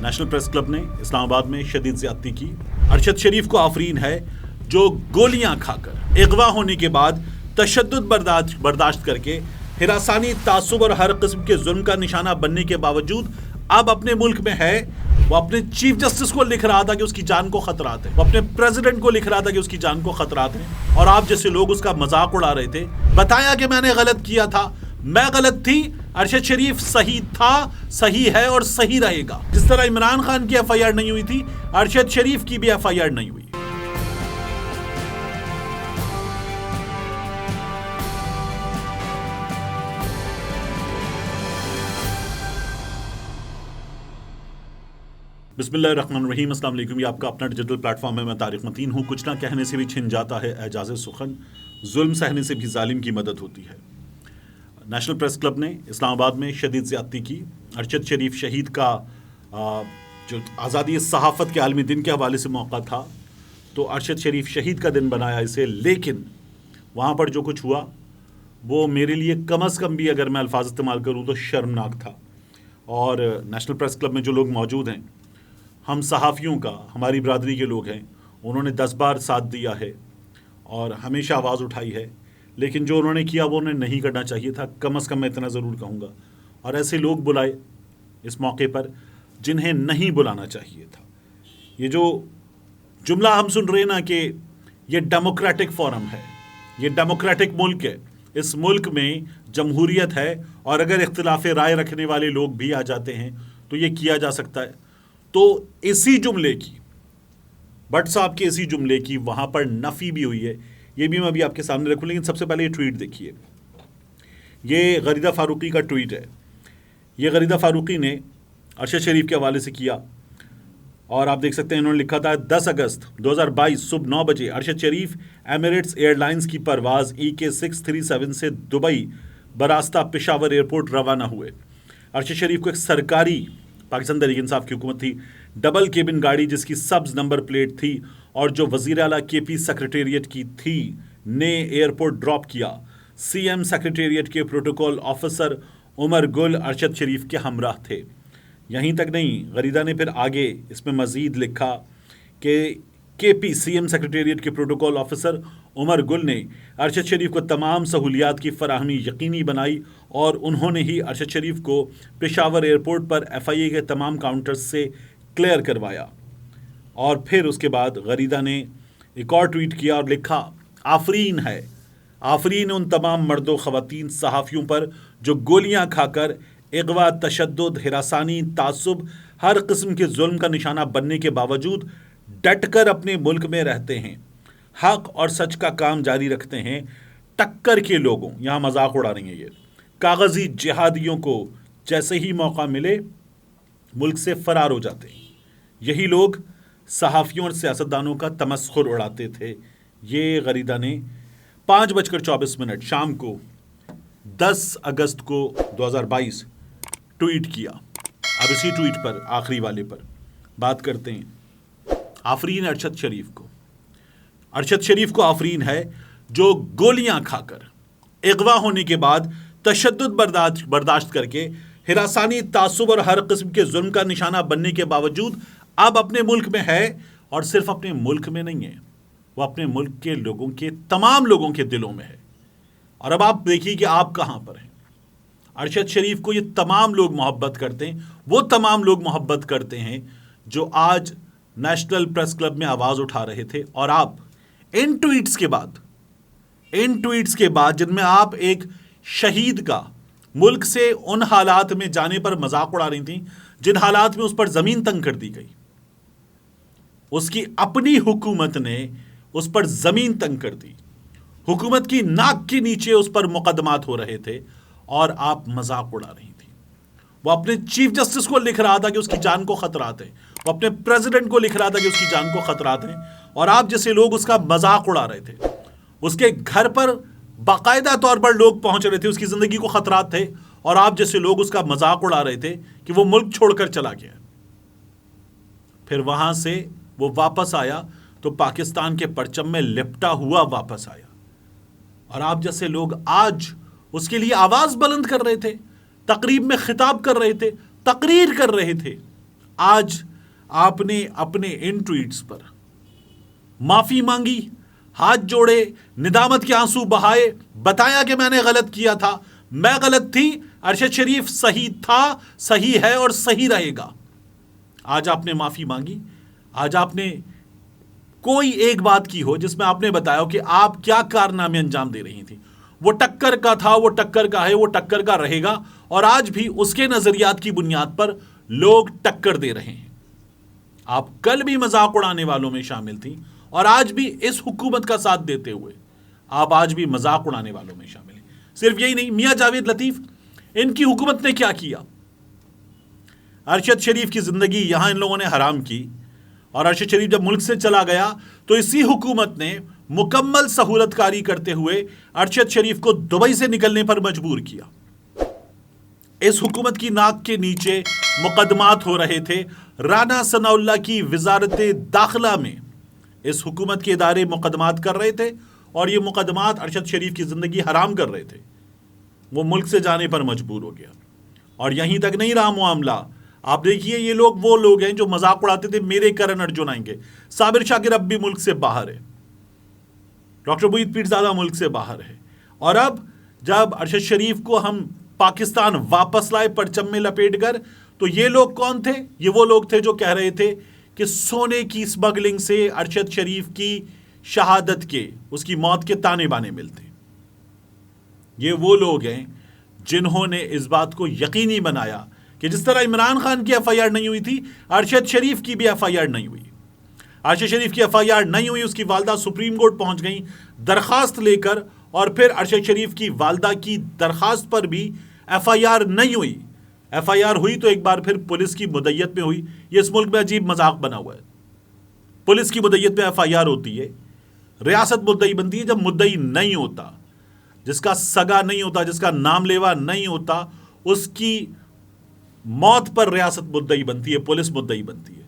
National press club نے اسلام آباد میں شدید زیادتی کی. ارشد شریف کو آفرین ہے جو گولیاں کھا کر اغوا ہونے کے بعد تشدد برداشت کر کے ہراسانی تعصب اور ہر قسم کے ظلم کا نشانہ بننے کے باوجود اب اپنے ملک میں ہے. وہ اپنے چیف جسٹس کو لکھ رہا تھا کہ اس کی جان کو خطرات ہیں, وہ اپنے پریزیڈنٹ کو لکھ رہا تھا کہ اس کی جان کو خطرات ہیں, اور آپ جیسے لوگ اس کا مذاق اڑا رہے تھے. بتایا کہ میں نے غلط کیا تھا, میں غلط تھی, ارشد شریف صحیح تھا, صحیح ہے اور صحیح رہے گا. جس طرح عمران خان کی ایف آئی آر نہیں ہوئی تھی, ارشد شریف کی بھی ایف آئی آر نہیں ہوئی. بسم اللہ الرحمن الرحیم. السلام علیکم. یہ آپ کا اپنا ڈیجیٹل پلیٹ فارم ہے. میں طارق متین ہوں. کچھ نہ کہنے سے بھی چھن جاتا ہے اعجاز سخن, ظلم سہنے سے بھی ظالم کی مدد ہوتی ہے. نیشنل پریس کلب نے اسلام آباد میں شدید زیادتی کی. ارشد شریف شہید کا جو آزادی صحافت کے عالمی دن کے حوالے سے موقع تھا, تو ارشد شریف شہید کا دن بنایا اسے. لیکن وہاں پر جو کچھ ہوا وہ میرے لیے کم از کم بھی, اگر میں الفاظ استعمال کروں تو شرمناک تھا. اور نیشنل پریس کلب میں جو لوگ موجود ہیں, ہم صحافیوں کا, ہماری برادری کے لوگ ہیں, انہوں نے 10 بار ساتھ دیا ہے اور ہمیشہ آواز اٹھائی ہے. لیکن جو انہوں نے کیا وہ انہیں نہیں کرنا چاہیے تھا. کم از کم میں اتنا ضرور کہوں گا. اور ایسے لوگ بلائے اس موقع پر جنہیں نہیں بلانا چاہیے تھا. یہ جو جملہ ہم سن رہے نا کہ یہ ڈیموکریٹک فورم ہے, یہ ڈیموکریٹک ملک ہے, اس ملک میں جمہوریت ہے, اور اگر اختلاف رائے رکھنے والے لوگ بھی آ جاتے ہیں تو یہ کیا جا سکتا ہے. تو اسی جملے کی, بٹ صاحب کے اسی جملے کی وہاں پر نفی بھی ہوئی ہے. یہ بھی میں ابھی آپ کے سامنے رکھوں, لیکن سب سے پہلے یہ ٹویٹ دیکھیے. یہ غریدہ فاروقی کا ٹویٹ ہے. یہ غریدہ فاروقی نے ارشد شریف کے حوالے سے کیا, اور آپ دیکھ سکتے ہیں انہوں نے لکھا تھا 10 اگست 2022 صبح 9 بجے ارشد شریف ایمریٹس ایئر لائنز کی پرواز EK637 سے دبئی براستہ پشاور ایئرپورٹ روانہ ہوئے. ارشد شریف کو ایک سرکاری پاکستان تحریک انصاف کی حکومت تھی ڈبل کیبن گاڑی جس کی سبز نمبر پلیٹ تھی اور جو وزیر اعلیٰ KP سیکریٹریٹ کی تھی نے ایئرپورٹ ڈراپ کیا. CM سیکریٹریٹ کے پروٹوکول آفیسر عمر گل ارشد شریف کے ہمراہ تھے. یہیں تک نہیں, غریدہ نے پھر آگے اس میں مزید لکھا کہ KP CM سیکریٹریٹ کے پروٹوکول آفیسر عمر گل نے ارشد شریف کو تمام سہولیات کی فراہمی یقینی بنائی, اور انہوں نے ہی ارشد شریف کو پشاور ایئرپورٹ پر FIA کے تمام کاؤنٹرز سے کلیئر کروایا. اور پھر اس کے بعد غریدہ نے ایک اور ٹویٹ کیا اور لکھا, آفرین ہے, آفرین ان تمام مرد و خواتین صحافیوں پر جو گولیاں کھا کر اغوا, تشدد, ہراسانی, تعصب, ہر قسم کے ظلم کا نشانہ بننے کے باوجود ڈٹ کر اپنے ملک میں رہتے ہیں, حق اور سچ کا کام جاری رکھتے ہیں. ٹکر کے لوگوں, یہاں مذاق اڑا رہی ہیں یہ, کاغذی جہادیوں کو جیسے ہی موقع ملے ملک سے فرار ہو جاتے ہیں. یہی لوگ صحافیوں اور سیاستدانوں کا تمسخر اڑاتے تھے. یہ غریدہ نے 5:24 شام کو 10 اگست کو 2022 ٹویٹ کیا. اب اسی ٹویٹ پر, آخری والے پر بات کرتے ہیں. آفرین ارشد شریف کو. ارشد شریف کو آفرین ہے جو گولیاں کھا کر اغوا ہونے کے بعد تشدد برداشت کر کے ہراسانی, تعصب اور ہر قسم کے ظلم کا نشانہ بننے کے باوجود اب اپنے ملک میں ہے. اور صرف اپنے ملک میں نہیں ہے, وہ اپنے ملک کے لوگوں کے, تمام لوگوں کے دلوں میں ہے. اور اب آپ دیکھیے کہ آپ کہاں پر ہیں. ارشد شریف کو یہ تمام لوگ محبت کرتے ہیں, وہ تمام لوگ محبت کرتے ہیں جو آج نیشنل پریس کلب میں آواز اٹھا رہے تھے. اور آپ ان ٹویٹس کے بعد جن میں آپ ایک شہید کا ملک سے ان حالات میں جانے پر مذاق اڑا رہی تھیں جن حالات میں اس پر زمین تنگ کر دی گئی, اس کی اپنی حکومت نے اس پر زمین تنگ کر دی, حکومت کی ناک کے نیچے اس پر مقدمات ہو رہے تھے, اور آپ مذاق اڑا رہی تھیں. وہ اپنے چیف جسٹس کو لکھ رہا تھا کہ اس کی جان کو خطرات ہیں, وہ اپنے پریزیڈنٹ کو لکھ رہا تھا کہ اس کی جان کو خطرات ہیں, اور آپ جیسے لوگ اس کا مذاق اڑا رہے تھے. اس کے گھر پر باقاعدہ طور پر لوگ پہنچ رہے تھے, اس کی زندگی کو خطرات تھے, اور آپ جیسے لوگ اس کا مذاق اڑا رہے تھے کہ وہ ملک چھوڑ کر چلا گیا. پھر وہاں سے وہ واپس آیا تو پاکستان کے پرچم میں لپٹا ہوا واپس آیا, اور آپ جیسے لوگ آج اس کے لیے آواز بلند کر رہے تھے, تقریب میں خطاب کر رہے تھے, تقریر کر رہے تھے. آج آپ نے اپنے ان ٹویٹس پر معافی مانگی, ہاتھ جوڑے, ندامت کے آنسو بہائے, بتایا کہ میں نے غلط کیا تھا, میں غلط تھی, ارشد شریف صحیح تھا, صحیح ہے اور صحیح رہے گا. آج آپ نے معافی مانگی, آج آپ نے کوئی ایک بات کی ہو جس میں آپ نے بتایا کہ آپ کیا کارنامے انجام دے رہی تھیں. وہ ٹکر کا تھا, وہ ٹکر کا ہے, وہ ٹکر کا رہے گا, اور آج بھی اس کے نظریات کی بنیاد پر لوگ ٹکر دے رہے ہیں. آپ کل بھی مذاق اڑانے والوں میں شامل تھیں, اور آج بھی اس حکومت کا ساتھ دیتے ہوئے آپ آج بھی مذاق اڑانے والوں میں شامل ہیں. صرف یہی نہیں, میاں جاوید لطیف, ان کی حکومت نے کیا کیا؟ ارشد شریف کی زندگی یہاں ان لوگوں نے حرام کی, اور ارشد شریف جب ملک سے چلا گیا تو اسی حکومت نے مکمل سہولت کاری کرتے ہوئے ارشد شریف کو دبئی سے نکلنے پر مجبور کیا. اس حکومت کی ناک کے نیچے مقدمات ہو رہے تھے. رانا ثناء اللہ کی وزارت داخلہ میں اس حکومت کے ادارے مقدمات کر رہے تھے, اور یہ مقدمات ارشد شریف کی زندگی حرام کر رہے تھے. وہ ملک سے جانے پر مجبور ہو گیا, اور یہیں تک نہیں رہا معاملہ. آپ دیکھیے, یہ لوگ وہ لوگ ہیں جو مذاق اڑاتے تھے میرے کرن ارجن آئیں گے. صابر شاکر اب بھی ملک سے باہر ہے, ڈاکٹر موحید پیرزادہ ملک سے باہر ہے, اور اب جب ارشد شریف کو ہم پاکستان واپس لائے پرچم میں لپیٹ کر, تو یہ لوگ کون تھے؟ یہ وہ لوگ تھے جو کہہ رہے تھے کہ سونے کی اسمگلنگ سے ارشد شریف کی شہادت کے, اس کی موت کے تانے بانے ملتے. یہ وہ لوگ ہیں جنہوں نے اس بات کو یقینی بنایا کہ جس طرح عمران خان کی ایف آئی آر نہیں ہوئی تھی, ارشد شریف کی بھی ایف آئی آر نہیں ہوئی. ارشد شریف کی ایف آئی آر نہیں ہوئی, اس کی والدہ سپریم کورٹ پہنچ گئیں درخواست لے کر, اور پھر ارشد شریف کی والدہ کی درخواست پر بھی ایف آئی آر نہیں ہوئی. ایف آئی آر ہوئی تو ایک بار پھر پولیس کی مدیت میں ہوئی. یہ اس ملک میں عجیب مذاق بنا ہوا ہے. پولیس کی مدیت میں ایف آئی آر ہوتی ہے, ریاست مدعی بنتی ہے جب مدعی نہیں ہوتا, جس کا سگا نہیں ہوتا, جس کا نام لیوا نہیں ہوتا, اس کی موت پر ریاست مدعی بنتی ہے, پولیس مدعی بنتی ہے.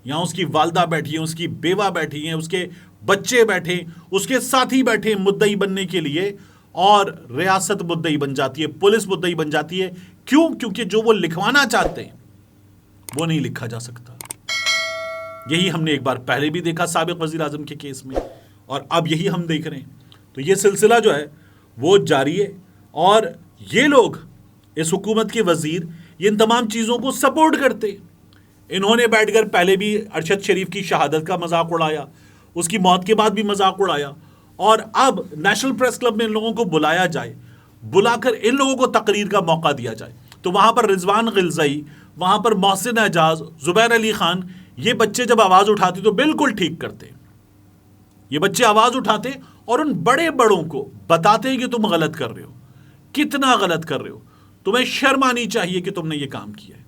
یہاں اس کی والدہ بیٹھی ہیں, اس کی بیوہ بیٹھی ہیں, اس کے بچے بیٹھے, اس کے ساتھی بیٹھے مدعی بننے کے لیے, اور ریاست مدعی بن جاتی ہے, پولیس مدعی بن جاتی ہے. کیوں؟ کیونکہ جو وہ لکھوانا چاہتے ہیں وہ نہیں لکھا جا سکتا. یہی ہم نے ایک بار پہلے بھی دیکھا سابق وزیر اعظم کے کیس میں, اور اب یہی ہم دیکھ رہے ہیں. تو یہ سلسلہ جو ہے وہ جاری ہے, اور یہ لوگ اس حکومت کے وزیر یہ ان تمام چیزوں کو سپورٹ کرتے. انہوں نے بیٹھ کر پہلے بھی ارشد شریف کی شہادت کا مذاق اڑایا, اس کی موت کے بعد بھی مذاق اڑایا, اور اب نیشنل پریس کلب میں ان لوگوں کو بلایا جائے, بلا کر ان لوگوں کو تقریر کا موقع دیا جائے, تو وہاں پر رضوان غلزئی, وہاں پر محسن اعجاز, زبیر علی خان, یہ بچے جب آواز اٹھاتے تو بالکل ٹھیک کرتے. یہ بچے آواز اٹھاتے اور ان بڑے بڑوں کو بتاتے کہ تم غلط کر رہے ہو, کتنا غلط کر رہے ہو, تمہیں شرم آنی چاہیے کہ تم نے یہ کام کیا ہے.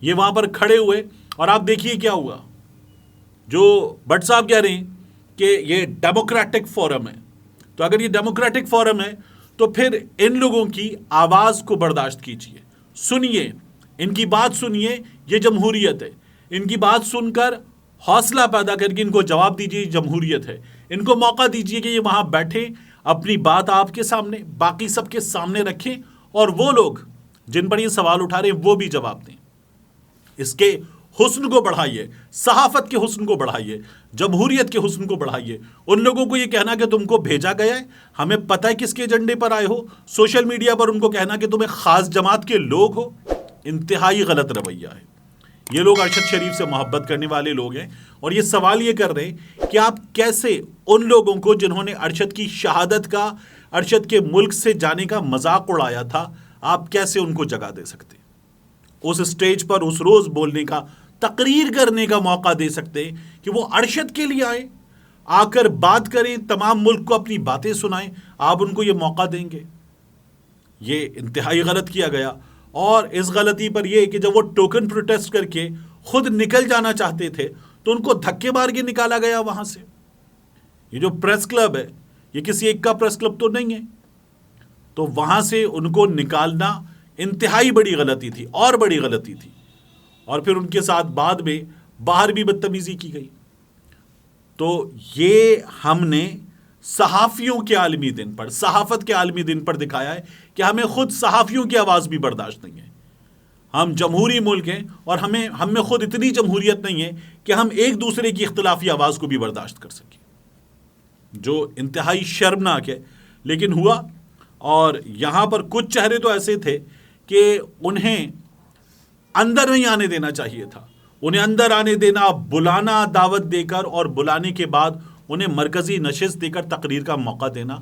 یہ وہاں پر کھڑے ہوئے, اور آپ دیکھیے کیا ہوا. جو بٹ صاحب کہہ رہے ہیں کہ یہ ڈیموکریٹک فورم ہے, تو اگر یہ ڈیموکریٹک فورم ہے تو پھر ان لوگوں کی آواز کو برداشت کیجیے, سنیے, ان کی بات سنیے. یہ جمہوریت ہے, ان کی بات سن کر حوصلہ پیدا کر کے ان کو جواب دیجیے. جمہوریت ہے, ان کو موقع دیجیے کہ یہ وہاں بیٹھیں, اپنی بات آپ کے سامنے, باقی سب کے سامنے رکھیں, اور وہ لوگ جن پر یہ سوال اٹھا رہے ہیں وہ بھی جواب دیں. اس کے حسن کو بڑھائیے, صحافت کے حسن کو بڑھائیے, جمہوریت کے حسن کو بڑھائیے. ان لوگوں کو یہ کہنا کہ تم کو بھیجا گیا ہے, ہمیں پتہ ہے کس کے ایجنڈے پر آئے ہو, سوشل میڈیا پر ان کو کہنا کہ تم ایک خاص جماعت کے لوگ ہو, انتہائی غلط رویہ ہے. یہ لوگ ارشد شریف سے محبت کرنے والے لوگ ہیں, اور یہ سوال یہ کر رہے ہیں کہ آپ کیسے ان لوگوں کو جنہوں نے ارشد کی شہادت کا, ارشد کے ملک سے جانے کا مذاق اڑایا تھا, آپ کیسے ان کو جگہ دے سکتے, اس اسٹیج پر اس روز بولنے کا, تقریر کرنے کا موقع دے سکتے کہ وہ ارشد کے لیے آئیں, آ کر بات کریں, تمام ملک کو اپنی باتیں سنائیں. آپ ان کو یہ موقع دیں گے؟ یہ انتہائی غلط کیا گیا. اور اس غلطی پر یہ کہ جب وہ ٹوکن پروٹیسٹ کر کے خود نکل جانا چاہتے تھے تو ان کو دھکے مار کے نکالا گیا وہاں سے. یہ جو پریس کلب ہے یہ کسی ایک کا پریس کلب تو نہیں ہے, تو وہاں سے ان کو نکالنا انتہائی بڑی غلطی تھی, اور بڑی غلطی تھی. اور پھر ان کے ساتھ بعد میں باہر بھی بدتمیزی کی گئی. تو یہ ہم نے صحافیوں کے عالمی دن پر, صحافت کے عالمی دن پر دکھایا ہے کہ ہمیں خود صحافیوں کی آواز بھی برداشت نہیں ہے. ہم جمہوری ملک ہیں اور ہم میں خود اتنی جمہوریت نہیں ہے کہ ہم ایک دوسرے کی اختلافی آواز کو بھی برداشت کر سکیں، جو انتہائی شرمناک ہے، لیکن ہوا۔ اور یہاں پر کچھ چہرے تو ایسے تھے کہ انہیں اندر نہیں آنے دینا چاہیے تھا، انہیں اندر آنے دینا، بلانا دعوت دے کر اور بلانے کے بعد انہیں مرکزی نشست دے کر تقریر کا موقع دینا،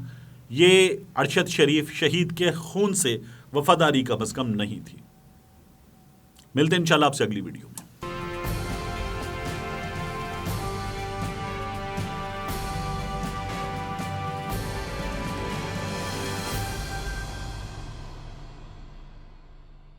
یہ ارشد شریف شہید کے خون سے وفاداری کم از کم نہیں تھی۔ ملتے ہیں انشاءاللہ آپ سے اگلی ویڈیو۔